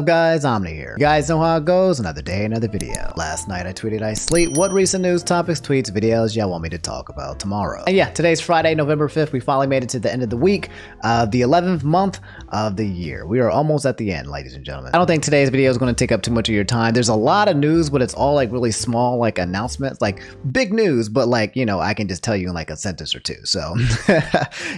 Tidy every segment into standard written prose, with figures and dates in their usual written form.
guys, Omni here. You guys know how it goes, another day, another video. Last night I tweeted I sleep what recent news topics, tweets, videos y'all want me to talk about tomorrow. And yeah, today's Friday, November 5th. We finally made it to the end of the week, the 11th month of the year. We are almost at the end, ladies and gentlemen. I don't think today's video is going to take up too much of your time. There's a lot of news, but it's all like really small, like announcements, like big news, but like, you know, I can just tell you in like a sentence or two. So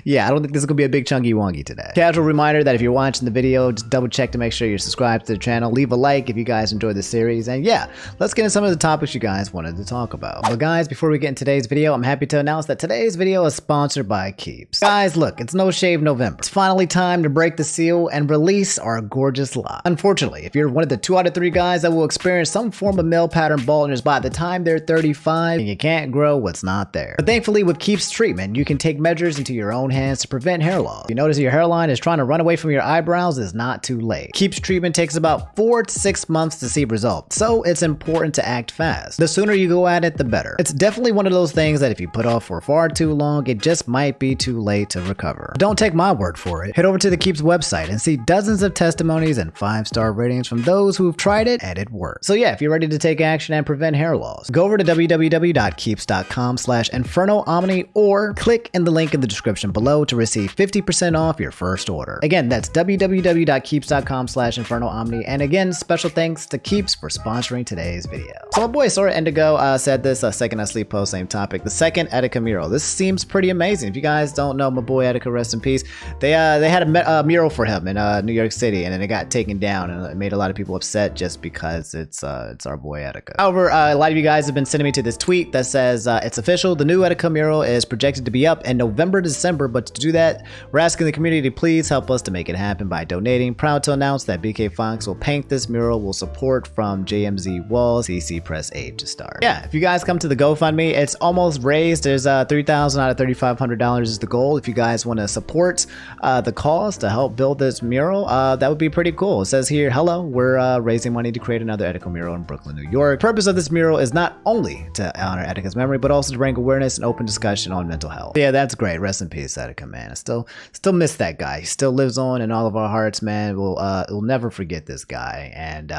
yeah, I don't think this is gonna be a big chunky wonky today. Casual reminder that if you're watching the video, just double check to make sure you're subscribed to the channel. Leave a like if you guys enjoyed the series. And yeah, let's get into some of the topics you guys wanted to talk about. But guys, before we get into today's video, I'm happy to announce that today's video is sponsored by Keeps. Guys, look, it's No Shave November. It's finally time to break the seal and release our gorgeous lock. Unfortunately, if you're one of the 2 out of 3 guys that will experience some form of male pattern baldness by the time they're 35, and you can't grow what's not there. But thankfully, with Keeps treatment, you can take measures into your own hands to prevent hair loss. If you notice your hairline is trying to run away from your eyebrows, it's not too late. Keeps treatment takes about 4 to 6 months to see results, so it's important to act fast. The sooner you go at it, the better. It's definitely one of those things that if you put off for far too long, it just might be too late to recover. Don't take my word for it. Head over to the Keeps website and see dozens of testimonies and 5-star ratings from those who've tried it and it works. So yeah, if you're ready to take action and prevent hair loss, go over to www.keeps.com/InfernoOmni or click in the link in the description below to receive 50% off your first order. Again, that's www.keeps.com/InfernoOmni. And again, special thanks to Keeps for sponsoring today's video. So my boy Sora Indigo said this second I sleep post, same topic. The second Etika Mural. This seems pretty amazing. If you guys don't know my boy Etika, rest in peace. They had a mural for him in New York City, and then it got taken down, and it made a lot of people upset just because it's our boy Etika. However, a lot of you guys have been sending me to this tweet that says it's official. The new Etika mural is projected to be up in November, December, but to do that, we're asking the community to please help us to make it happen by donating. Proud to announce that BK Fox will paint this mural with support from JMZ Walls, CC Press 8 to start. Yeah, if you guys come to the GoFundMe, it's almost raised. There's $3,000 out of $3,500 is the goal. If you guys want to support the cause to help build this mural, that would be pretty cool. It says here, hello, we're raising money to create another Etika mural in Brooklyn, New York. The purpose of this mural is not only to honor Etika's memory, but also to bring awareness and open discussion on mental health. Yeah, that's great. Rest in peace, Etika, man. I still miss that guy. He still lives on in all of our hearts, man. We'll never forget this guy. And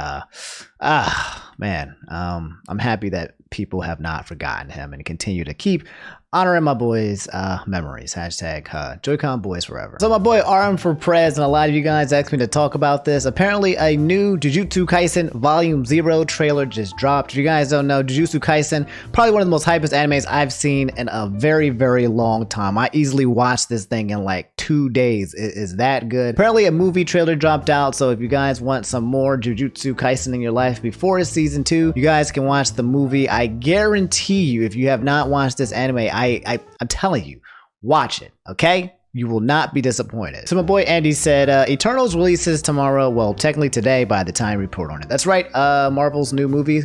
man, I'm happy that people have not forgotten him and continue to keep honoring my boys' memories. Hashtag Joy-Con boys forever. So my boy RM for Prez, and a lot of you guys asked me to talk about this. Apparently a new Jujutsu Kaisen Volume 0 trailer just dropped. If you guys don't know, Jujutsu Kaisen, probably one of the most hypest animes I've seen in a very, very long time. I easily watched this thing in like 2 days. It is that good. Apparently a movie trailer dropped out, so if you guys want some more Jujutsu Kaisen in your life before season 2, you guys can watch the movie. I guarantee you, if you have not watched this anime, I'm telling you, watch it, okay? You will not be disappointed. So my boy Andy said, Eternals releases tomorrow. Well, technically today by the time we report on it. That's right, Marvel's new movie,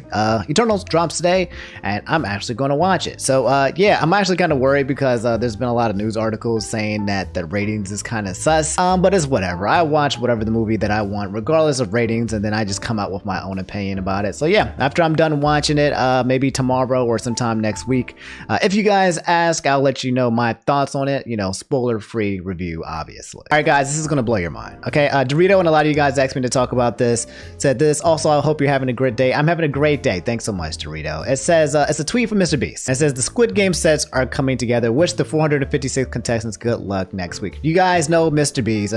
Eternals, drops today, and I'm actually going to watch it. So yeah, I'm actually kind of worried because there's been a lot of news articles saying that the ratings is kind of sus, but it's whatever. I watch whatever the movie that I want, regardless of ratings, and then I just come out with my own opinion about it. So yeah, after I'm done watching it, maybe tomorrow or sometime next week, if you guys ask, I'll let you know my thoughts on it, you know, spoiler-free review, obviously. All right, guys, this is gonna blow your mind. Okay, Dorito and a lot of you guys asked me to talk about this. Said this. Also, I hope you're having a great day. I'm having a great day. Thanks so much, Dorito. It says it's a tweet from MrBeast. It says the Squid Game sets are coming together. Wish the 456 contestants good luck next week. You guys know MrBeast,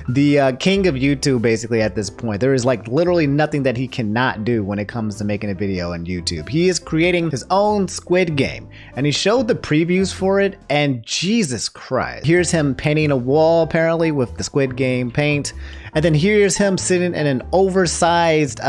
the king of YouTube, basically at this point. There is like literally nothing that he cannot do when it comes to making a video on YouTube. He is creating his own Squid Game, and he showed the previews for it, and Jesus Christ. Here's him painting a wall apparently with the Squid Game paint, and then here's him sitting in an oversized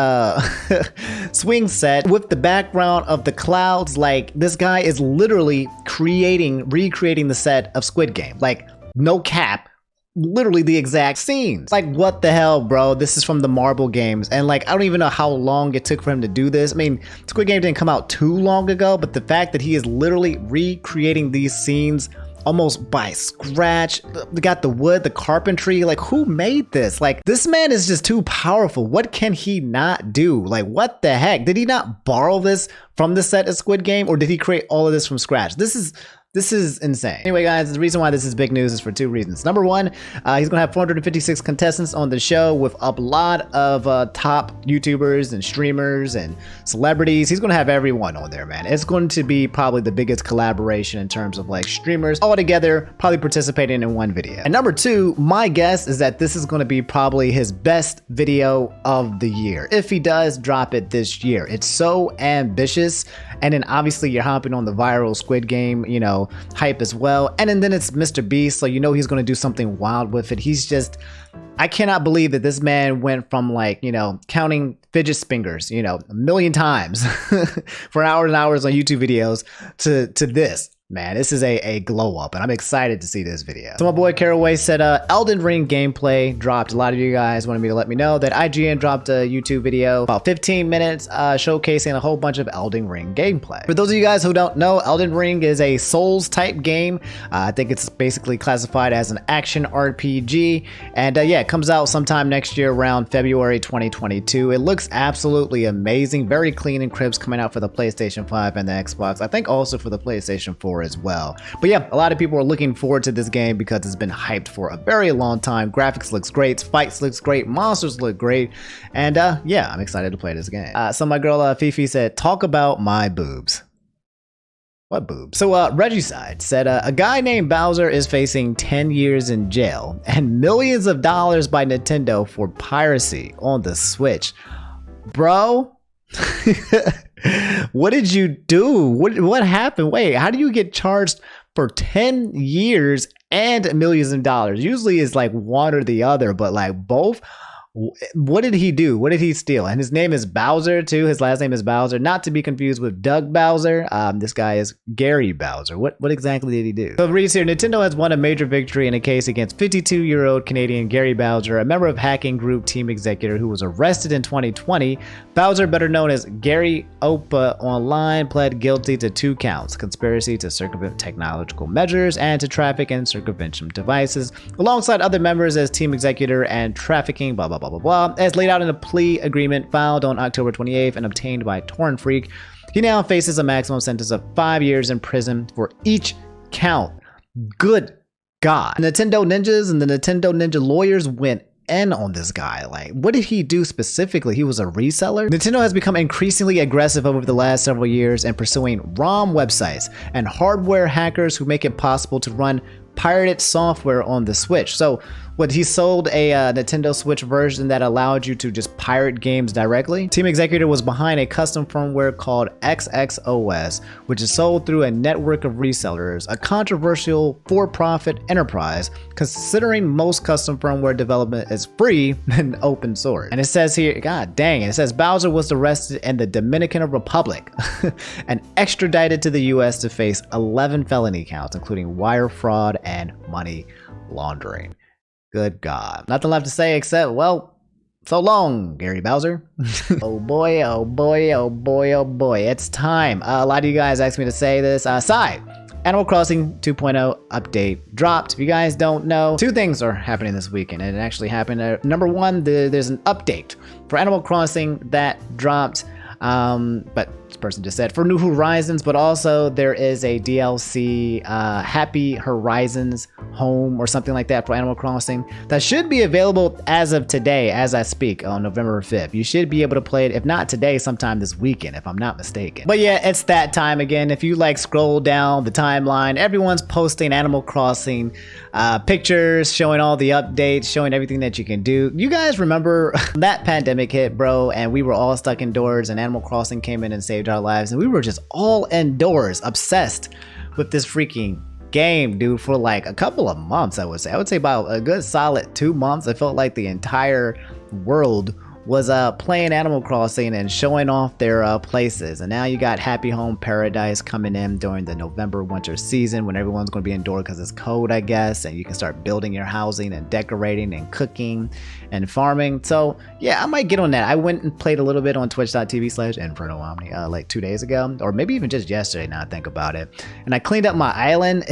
swing set with the background of the clouds. Like, this guy is literally recreating the set of Squid Game, like no cap, literally the exact scenes. Like, what the hell, bro? This is from the Marble games, and like, I don't even know how long it took for him to do this. I mean, Squid Game didn't come out too long ago, but the fact that he is literally recreating these scenes almost by scratch. They got the wood, the carpentry. Like, who made this? Like, this man is just too powerful. What can he not do? Like, what the heck? Did he not borrow this from the set of Squid Game, or did he create all of this from scratch? This is This is insane. Anyway, guys, the reason why this is big news is for two reasons. Number one, he's gonna have 456 contestants on the show with a lot of top YouTubers and streamers and celebrities. He's gonna have everyone on there, man. It's going to be probably the biggest collaboration in terms of like streamers all together, probably participating in one video. And number two, my guess is that this is gonna be probably his best video of the year, if he does drop it this year. It's so ambitious. And then obviously you're hopping on the viral Squid Game, you know, hype as well. And then it's MrBeast, so you know he's going to do something wild with it. He's just, I cannot believe that this man went from like, you know, counting fidget spinners, you know, a million times for hours and hours on YouTube videos to this. Man, this is a glow up, and I'm excited to see this video. So my boy Caraway said Elden Ring gameplay dropped. A lot of you guys wanted me to let me know that IGN dropped a YouTube video about 15 minutes showcasing a whole bunch of Elden Ring gameplay. For those of you guys who don't know, Elden Ring is a Souls type game. I think it's basically classified as an action RPG, and yeah, it comes out sometime next year around February 2022. It looks absolutely amazing, very clean and crisp, coming out for the PlayStation 5 and the Xbox. I think also for the PlayStation 4 as well. But yeah, a lot of people are looking forward to this game because it's been hyped for a very long time. Graphics looks great, fights looks great, monsters look great, and yeah, I'm excited to play this game. So my girl FeFe said, talk about my boobs. What boobs? So Regicide said a guy named Bowser is facing 10 years in jail and millions of dollars by Nintendo for piracy on the Switch. Bro, what did you do? What happened? Wait, how do you get charged for 10 years and millions of dollars? Usually it's like one or the other, but like both. What did he do? What did he steal? And his name is Bowser too. His last name is Bowser, not to be confused with Doug Bowser. This guy is Gary Bowser. What exactly did he do? So it reads here, Nintendo has won a major victory in a case against 52-year-old Canadian Gary Bowser, a member of hacking group Team Executor who was arrested in 2020. Bowser, better known as Gary Opa Online, pled guilty to 2 counts: conspiracy to circumvent technological measures and to traffic and circumvention devices, alongside other members as Team Executor, and trafficking, blah, blah, blah, blah, blah, as laid out in a plea agreement filed on October 28th and obtained by Torn Freak. He now faces a maximum sentence of 5 years in prison for each count. Good God. Nintendo Ninjas and the Nintendo Ninja lawyers went in on this guy. Like, what did he do specifically? He was a reseller? Nintendo has become increasingly aggressive over the last several years in pursuing ROM websites and hardware hackers who make it possible to run pirated software on the Switch. So what, he sold a Nintendo Switch version that allowed you to just pirate games directly? Team Executor was behind a custom firmware called XXOS, which is sold through a network of resellers, a controversial for-profit enterprise, considering most custom firmware development is free and open source. And it says here, god dang it, says Bowser was arrested in the Dominican Republic and extradited to the US to face 11 felony counts, including wire fraud and money laundering. Good God. Nothing left to say except, well, so long, Gary Bowser. Oh boy, oh boy, oh boy, oh boy. It's time. A lot of you guys asked me to say this. Animal Crossing 2.0 update dropped. If you guys don't know, 2 things are happening this weekend. And it actually happened. Number 1, there's an update for Animal Crossing that dropped. But this person just said for New Horizons, but also there is a DLC, Happy Horizons Home or something like that for Animal Crossing that should be available as of today, as I speak, on November 5th. You should be able to play it, if not today, sometime this weekend, if I'm not mistaken. But yeah, it's that time again. If you like scroll down the timeline, everyone's posting Animal Crossing pictures, showing all the updates, showing everything that you can do. You guys remember that pandemic hit, bro, and we were all stuck indoors and Animal Crossing came in and saved our lives, and we were just all indoors, obsessed with this freaking game, dude, for like a couple of months. I would say about a good solid 2 months. I felt like the entire world was playing Animal Crossing and showing off their places. And now you got Happy Home Paradise coming in during the November winter season when everyone's going to be indoor because it's cold, I guess, and you can start building your housing and decorating and cooking and farming. So yeah, I might get on that. I went and played a little bit on twitch.tv/InfernoOmni like 2 days ago, or maybe even just yesterday now I think about it. And I cleaned up my island.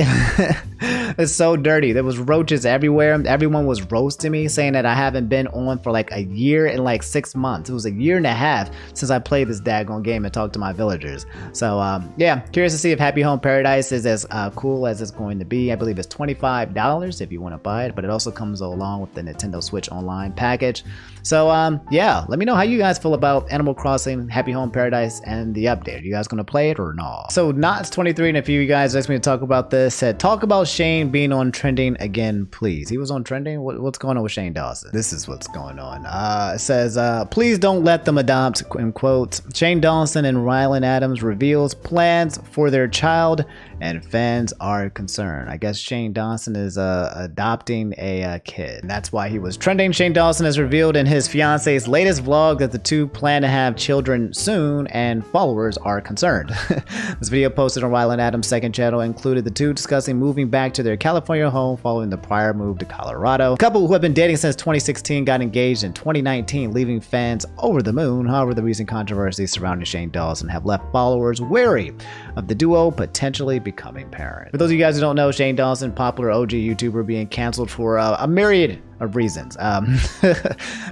It's so dirty. There was roaches everywhere. Everyone was roasting me, saying that I haven't been on for like a year and like like 6 months. It was a year and a half since I played this daggone game and talked to my villagers. So yeah, curious to see if Happy Home Paradise is as cool as it's going to be. I believe it's $25 if you want to buy it, but it also comes along with the Nintendo Switch Online package. So yeah, let me know how you guys feel about Animal Crossing, Happy Home Paradise, and the update. Are you guys gonna play it or not? So Knots23 and a few of you guys asked me to talk about this. Said talk about Shane being on trending again, please. He was on trending. What's going on with Shane Dawson? This is what's going on. It says please don't let them adopt, in quotes. Shane Dawson and Rylan Adams reveals plans for their child and fans are concerned. I guess Shane Dawson is adopting a kid, and that's why he was trending. Shane Dawson has revealed in his fiance's latest vlog that the two plan to have children soon, and followers are concerned. This video posted on Rylan Adams' second channel included the two discussing moving back to their California home following the prior move to Colorado. The couple who have been dating since 2016 got engaged in 2019, leaving fans over the moon. However, the recent controversies surrounding Shane Dawson have left followers wary of the duo potentially becoming parents. For those of you guys who don't know, Shane Dawson, popular OG YouTuber, being canceled for a myriad of reasons.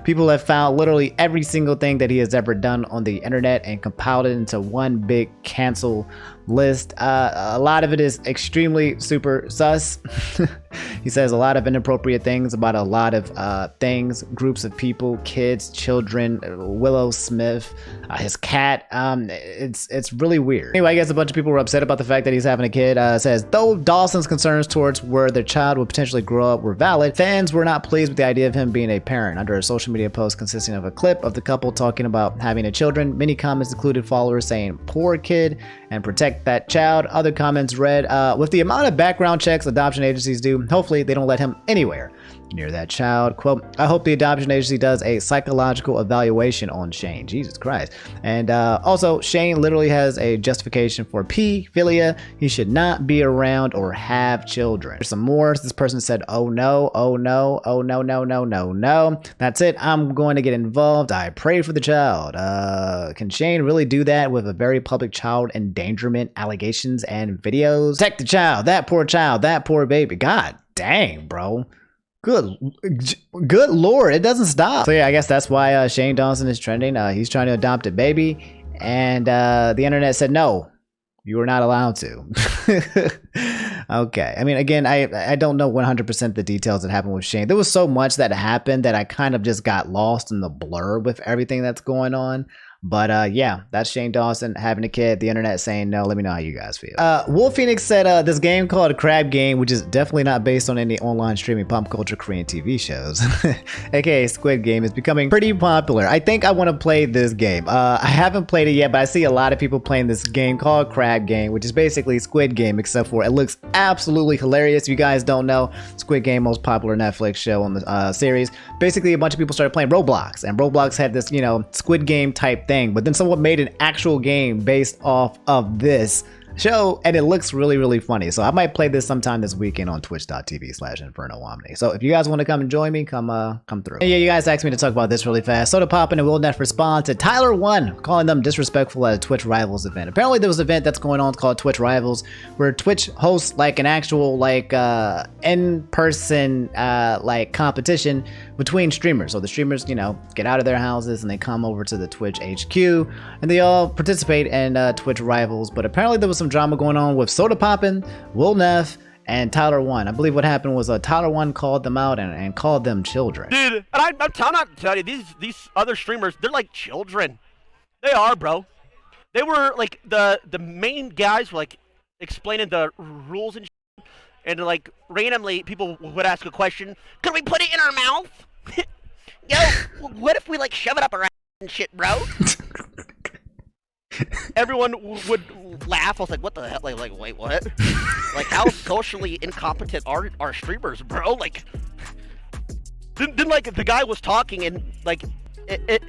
People have found literally every single thing that he has ever done on the internet and compiled it into one big cancel list. A lot of it is extremely super sus. He says a lot of inappropriate things about a lot of things, groups of people, kids, children, Willow Smith, his cat. It's really weird. Anyway, I guess a bunch of people were upset about the fact that he's having a kid. Says though Dawson's concerns towards where their child would potentially grow up were valid, fans were not pleased with the idea of him being a parent. Under a social media post consisting of a clip of the couple talking about having a children, many comments included followers saying poor kid and protect that child. Other comments read, with the amount of background checks adoption agencies do, hopefully they don't let him anywhere near that child. Quote, I hope the adoption agency does a psychological evaluation on Shane. Jesus Christ. And also, Shane literally has a justification for pedophilia. He should not be around or have children. There's some more. This person said, oh no, oh no, oh no, no, no, no, no. That's it. I'm going to get involved. I pray for the child. Can Shane really do that with a very public child endangerment allegations and videos? Protect the child, that poor baby. God dang, bro. Good lord, it doesn't stop. So yeah, I guess that's why Shane Dawson is trending. He's trying to adopt a baby, and the internet said no, you are not allowed to. Okay, I mean, again, I don't know 100% the details that happened with Shane. There was so much that happened that I kind of just got lost in the blur with everything that's going on. But yeah, that's Shane Dawson having a kid, the internet saying no. Let me know how you guys feel. Wolf Phoenix said this game called Crab Game, which is definitely not based on any online streaming pop culture Korean TV shows, aka Squid Game, is becoming pretty popular. I think I want to play this game. I haven't played it yet, but I see a lot of people playing this game called Crab Game, which is basically Squid Game, except for it looks absolutely hilarious. If you guys don't know, Squid Game, most popular Netflix show on the series. Basically, a bunch of people started playing Roblox, and Roblox had this, you know, Squid Game type thing, but then someone made an actual game based off of this show, and it looks really, really funny. So I might play this sometime this weekend on twitch.tv/InfernoOmni. So if you guys want to come and join me, come through. And yeah, you guys asked me to talk about this really fast. Sodapoppin and WillNeff respond to Tyler1 calling them disrespectful at a Twitch Rivals event. Apparently there was an event that's going on called Twitch Rivals, where Twitch hosts like an actual like in-person like competition between streamers. So the streamers, you know, get out of their houses and they come over to the Twitch HQ and they all participate in Twitch Rivals. But apparently there was some drama going on with Sodapoppin, WillNeff, and Tyler1. I believe what happened was Tyler1 called them out and called them children. Dude, and I'm not to tell you, these other streamers, they're like children. They are, bro. They were like the main guys were like explaining the rules and shit, and like randomly people would ask a question. Could we put it in our mouth? Yo, what if we like shove it up our ass and shit, bro? Everyone would laugh. I was like, what the hell? Like wait, what? Like, how socially incompetent are our streamers, bro? Like, then like the guy was talking and like it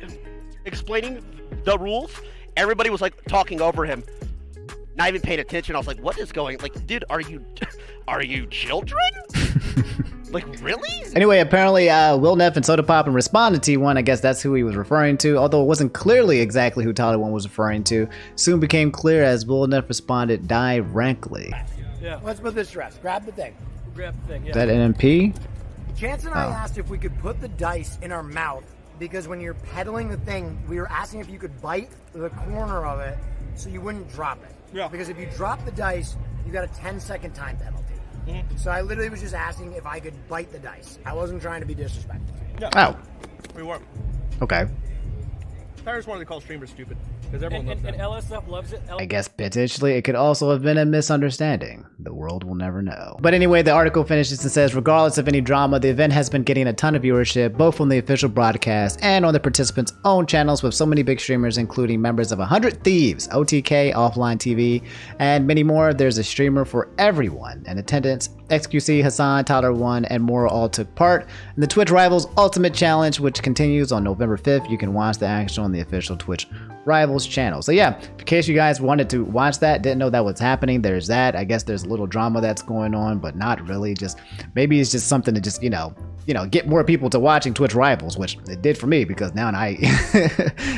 explaining the rules. Everybody was like talking over him, not even paying attention. I was like, what is going? Like, dude, are you children? Like, really? Anyway, apparently WillNeff and Sodapoppin responded to T1. I guess that's who he was referring to, although it wasn't clearly exactly who Tyler1 was referring to. Soon became clear as WillNeff responded directly. Yeah. Let's put this dress. Grab the thing. Grab the thing, yeah. Is that NMP? Chance and I asked if we could put the dice in our mouth because when you're pedaling the thing, we were asking if you could bite the corner of it so you wouldn't drop it. Yeah. Because if you drop the dice, you got a 10-second time penalty. So I literally was just asking if I could bite the dice. I wasn't trying to be disrespectful. Yeah. Oh, We weren't. okay. I just wanted to call streamers stupid because everyone loves And that. LSF loves it. I guess potentially it could also have been a misunderstanding. The world will never know. But anyway, the article finishes and says, regardless of any drama, the event has been getting a ton of viewership, both on the official broadcast and on the participants' own channels, with so many big streamers, including members of 100 Thieves, OTK, Offline TV, and many more. There's a streamer for everyone in attendance. XQC, Hassan, Tyler1, and more all took part in the Twitch Rivals Ultimate Challenge, which continues on November 5th. You can watch the action on the official Twitch Rivals channel. So yeah, in case you guys wanted to watch that, didn't know that was happening, there's that. I guess there's a little drama that's going on, but not really. Just maybe it's just something to just, you know, get more people to watching Twitch Rivals, which it did for me, because now I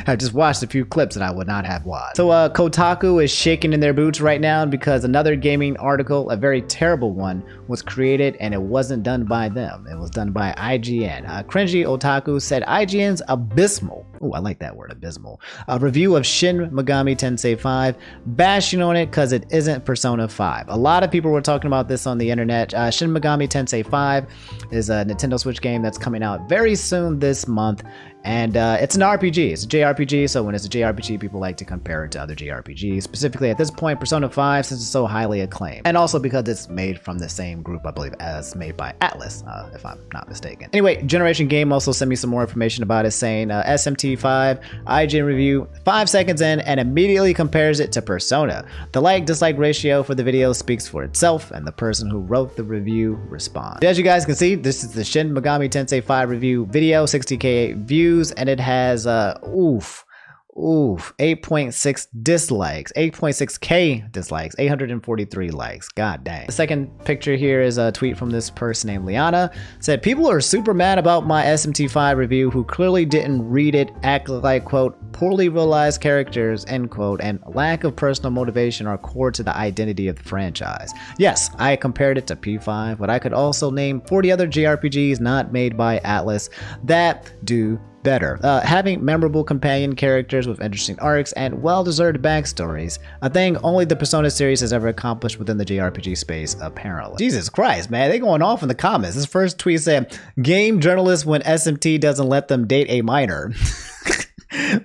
have just watched a few clips that I would not have watched. So Kotaku is shaking in their boots right now because another gaming article, a very terrible one, was created, and it wasn't done by them. It was done by IGN. Cringy Otaku said IGN's abysmal, oh, I like that word, abysmal, a review of Shin Megami Tensei 5, bashing on it because it isn't Persona 5. A lot of people were talking about this on the internet. Shin Megami Tensei 5 is a Nintendo Switch game that's coming out very soon this month, and it's an RPG. It's a JRPG, so when it's a JRPG, people like to compare it to other JRPGs, specifically at this point Persona 5, since it's so highly acclaimed, and also because it's made from the same group, I believe, as made by Atlas, if I'm not mistaken. Anyway, Generation Game also sent me some more information about it, saying SMT5 IGN review 5 seconds in and immediately compares it to Persona. The like-dislike ratio for the video speaks for itself, and the person who wrote the review responds. As you guys can see, this is the Shin Megami Tensei 5 review video, 60k views, and it has 8.6 dislikes, 8.6k dislikes, 843 likes. God dang. The second picture here is a tweet from this person named Liana. Said, people are super mad about my SMT5 review who clearly didn't read it, act like, quote, poorly realized characters, end quote, and lack of personal motivation are core to the identity of the franchise. Yes, I compared it to P5, but I could also name 40 other JRPGs not made by Atlas that do better. Having memorable companion characters with interesting arcs and well-deserved backstories, a thing only the Persona series has ever accomplished within the JRPG space, apparently. Jesus Christ, man, they going off in the comments. This first tweet said, game journalists when SMT doesn't let them date a minor.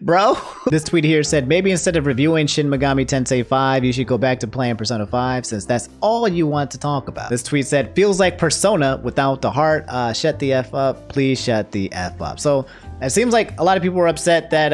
Bro, this tweet here said, maybe instead of reviewing Shin Megami Tensei 5, you should go back to playing Persona 5 since that's all you want to talk about. This tweet said, feels like Persona without the heart. Shut the F up. Please shut the F up. So it seems like a lot of people were upset that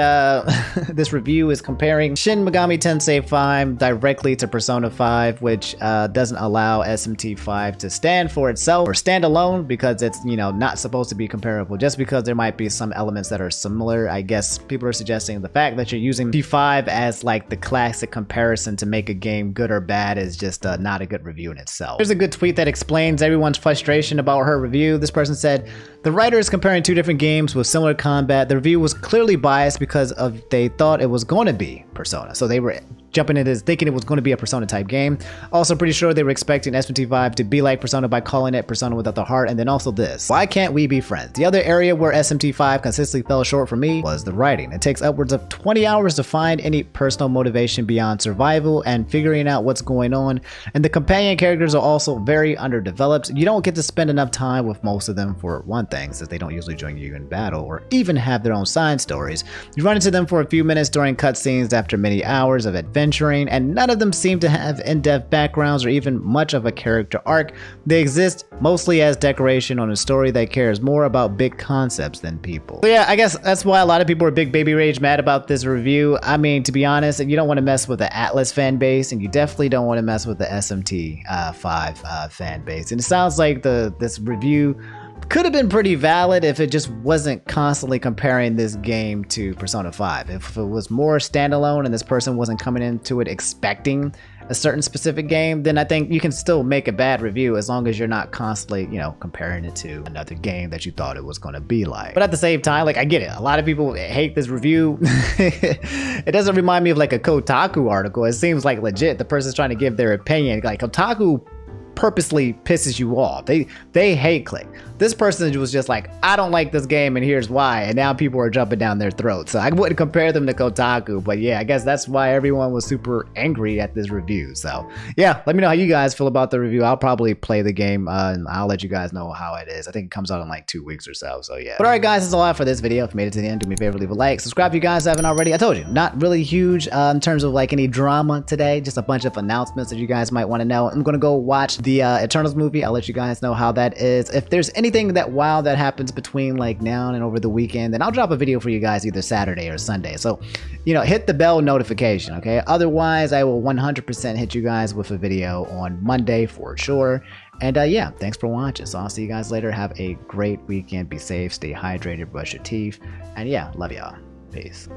this review is comparing Shin Megami Tensei 5 directly to Persona 5, which doesn't allow SMT5 to stand for itself or stand alone, because it's, you know, not supposed to be comparable. Just because there might be some elements that are similar, I guess people are suggesting the fact that you're using P5 as like the classic comparison to make a game good or bad is just not a good review in itself. Here's a good tweet that explains everyone's frustration about her review. This person said, the writer is comparing two different games with similar combat. The review was clearly biased because they thought it was going to be Persona. So they were jumping into this thinking it was going to be a Persona type game. Also pretty sure they were expecting SMT5 to be like Persona by calling it Persona without the heart. And then also this, why can't we be friends? The other area where SMT5 consistently fell short for me was the writing. It takes upwards of 20 hours to find any personal motivation beyond survival and figuring out what's going on. And the companion characters are also very underdeveloped. You don't get to spend enough time with most of them, for one thing, since they don't usually join you in battle or even have their own side stories. You run into them for a few minutes during cutscenes after many hours of adventuring, and none of them seem to have in-depth backgrounds or even much of a character arc. They exist mostly as decoration on a story that cares more about big concepts than people. So yeah, I guess that's why a lot of people are big baby rage mad about this review. I mean, to be honest, you don't want to mess with the Atlas fan base, and you definitely don't want to mess with the SMT5 fan base. And it sounds like this review could have been pretty valid if it just wasn't constantly comparing this game to Persona 5. If it was more standalone and this person wasn't coming into it expecting a certain specific game, then I think you can still make a bad review as long as you're not constantly, you know, comparing it to another game that you thought it was going to be like. But at the same time, like, I get it. A lot of people hate this review. It doesn't remind me of like a Kotaku article. It seems like legit the person's trying to give their opinion. Like, Kotaku purposely pisses you off. They hate click. this person was just like, I don't like this game and here's why, and now people are jumping down their throats. So I wouldn't compare them to Kotaku, but yeah, I guess that's why everyone was super angry at this review. So yeah, let me know how you guys feel about the review. I'll probably play the game and I'll let you guys know how it is. I think it comes out in like 2 weeks or so. So yeah. But alright guys, that's all I have for this video. If you made it to the end, do me a favor, leave a like. Subscribe if you guys haven't already. I told you, not really huge in terms of like any drama today. Just a bunch of announcements that you guys might want to know. I'm gonna go watch the Eternals movie. I'll let you guys know how that is. If there's anything that that happens between like now and over the weekend, then I'll drop a video for you guys either Saturday or Sunday. So, you know, hit the bell notification, okay? Otherwise, I will 100% hit you guys with a video on Monday for sure. And yeah, thanks for watching. So I'll see you guys later. Have a great weekend. Be safe, stay hydrated, brush your teeth. And yeah, love y'all. Peace.